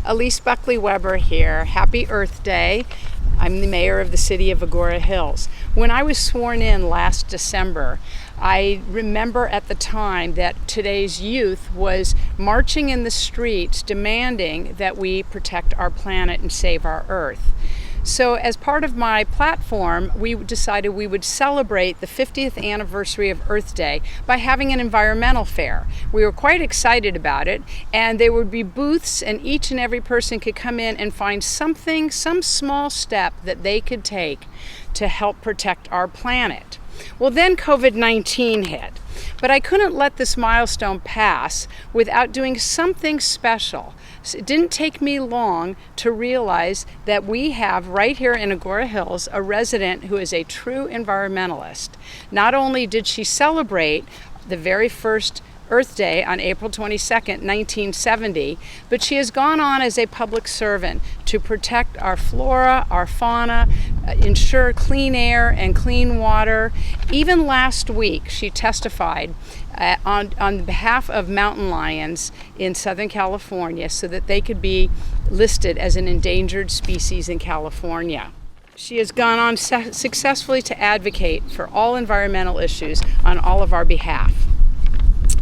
Illece Buckley Weber here. Happy Earth Day. I'm the mayor of the city of Agoura Hills. When I was sworn in last December, I remember at the time that today's youth was marching in the streets demanding that we protect our planet and save our Earth. So as part of my platform, we decided we would celebrate the 50th anniversary of Earth Day by having an environmental fair. We were quite excited about it, and there would be booths, and each and every person could come in and find something, some small step that they could take to help protect our planet. Well, then COVID-19 hit, but I couldn't let this milestone pass without doing something special. It didn't take me long to realize that we have right here in Agoura Hills a resident who is a true environmentalist. Not only did she celebrate the very first Earth Day on April 22nd, 1970, but she has gone on as a public servant to protect our flora, our fauna, ensure clean air and clean water. Even last week, she testified on behalf of mountain lions in Southern California so that they could be listed as an endangered species in California. She has gone on successfully to advocate for all environmental issues on all of our behalf.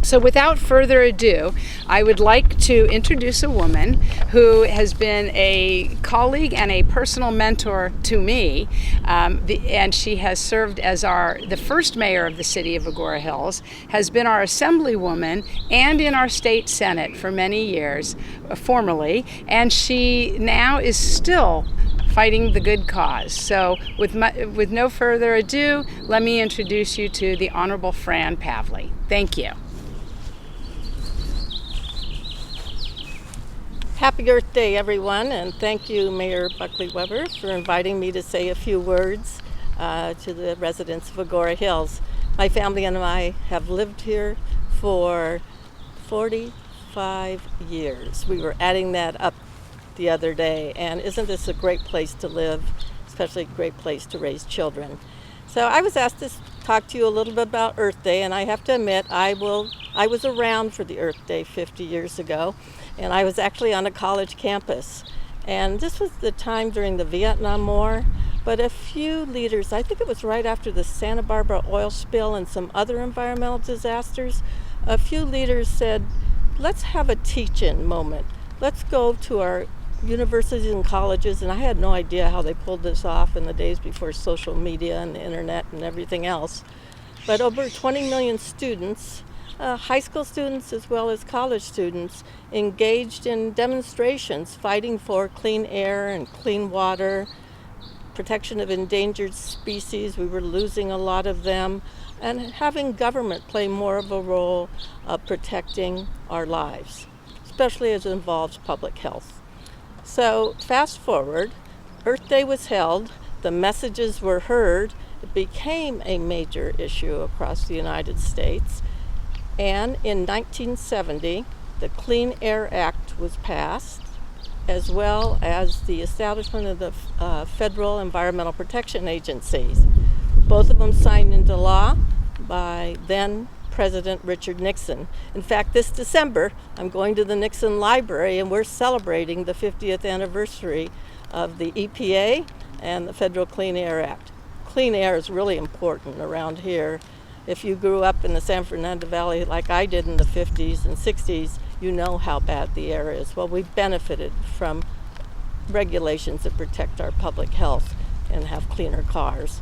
So without further ado, I would like to introduce a woman who has been a colleague and a personal mentor to me, and she has served as the first mayor of the city of Agoura Hills, has been our assemblywoman and in our state senate for many years, formerly, and she now is still fighting the good cause. So with no further ado, let me introduce you to the Honorable Fran Pavley. Thank you. Happy Earth Day, everyone, and thank you, Mayor Buckley Weber, for inviting me to say a few words to the residents of Agoura Hills. My family and I have lived here for 45 years. We were adding that up the other day, and isn't this a great place to live, especially a great place to raise children? So I was asked to talk to you a little bit about Earth Day, and I have to admit I was around for the Earth Day 50 years ago. And I was actually on a college campus. And this was the time during the Vietnam War. But a few leaders, I think it was right after the Santa Barbara oil spill and some other environmental disasters, a few leaders said, let's have a teach-in moment. Let's go to our universities and colleges. And I had no idea how they pulled this off in the days before social media and the internet and everything else. But over 20 million students, high school students as well as college students, engaged in demonstrations fighting for clean air and clean water, protection of endangered species. We were losing a lot of them, and having government play more of a role of protecting our lives, especially as it involves public health. So fast forward, Earth Day was held, the messages were heard, it became a major issue across the United States. And in 1970, the Clean Air Act was passed, as well as the establishment of the federal environmental protection agencies. Both of them signed into law by then President Richard Nixon. In fact, this December, I'm going to the Nixon Library, and we're celebrating the 50th anniversary of the EPA and the Federal Clean Air Act. Clean air is really important around here. If you grew up in the San Fernando Valley like I did in the 50s and 60s, you know how bad the air is. Well, we've benefited from regulations that protect our public health and have cleaner cars.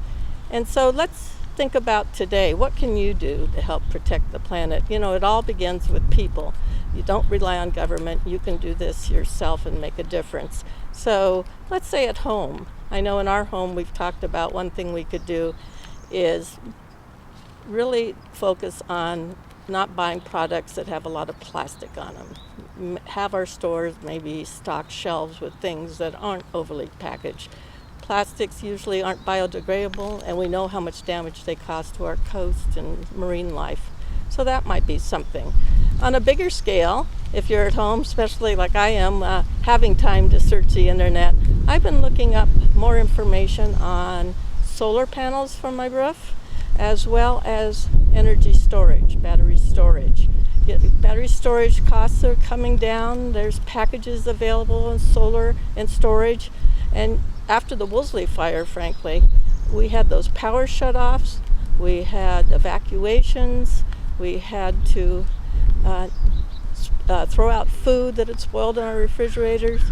And so let's think about today. What can you do to help protect the planet? You know, it all begins with people. You don't rely on government. You can do this yourself and make a difference. So let's say at home. I know in our home we've talked about one thing we could do is really focus on not buying products that have a lot of plastic on them. Have our stores maybe stock shelves with things that aren't overly packaged. Plastics usually aren't biodegradable, and we know how much damage they cause to our coast and marine life. So that might be something. On a bigger scale, if you're at home, especially like I am, having time to search the internet, I've been looking up more information on solar panels for my roof, as well as energy storage, battery storage. Battery storage costs are coming down. There's packages available in solar and storage. And after the Woolsey fire, frankly, we had those power shutoffs, we had evacuations, we had to throw out food that had spoiled in our refrigerators,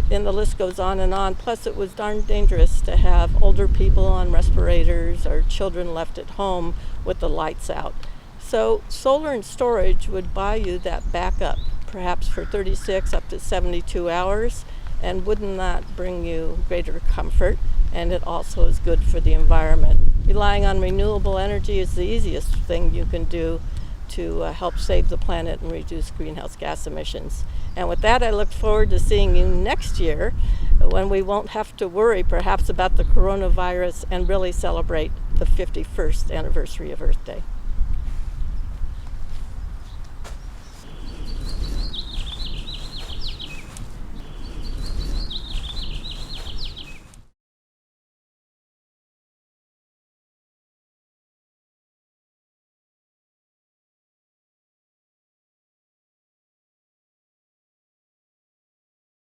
and the list goes on and on. Plus, it was darn dangerous to have older people on respirators or children left at home with the lights out. So solar and storage would buy you that backup, perhaps for 36 up to 72 hours, and wouldn't that bring you greater comfort? And it also is good for the environment. Relying on renewable energy is the easiest thing you can do to help save the planet and reduce greenhouse gas emissions. And with that, I look forward to seeing you next year when we won't have to worry perhaps about the coronavirus and really celebrate the 51st anniversary of Earth Day.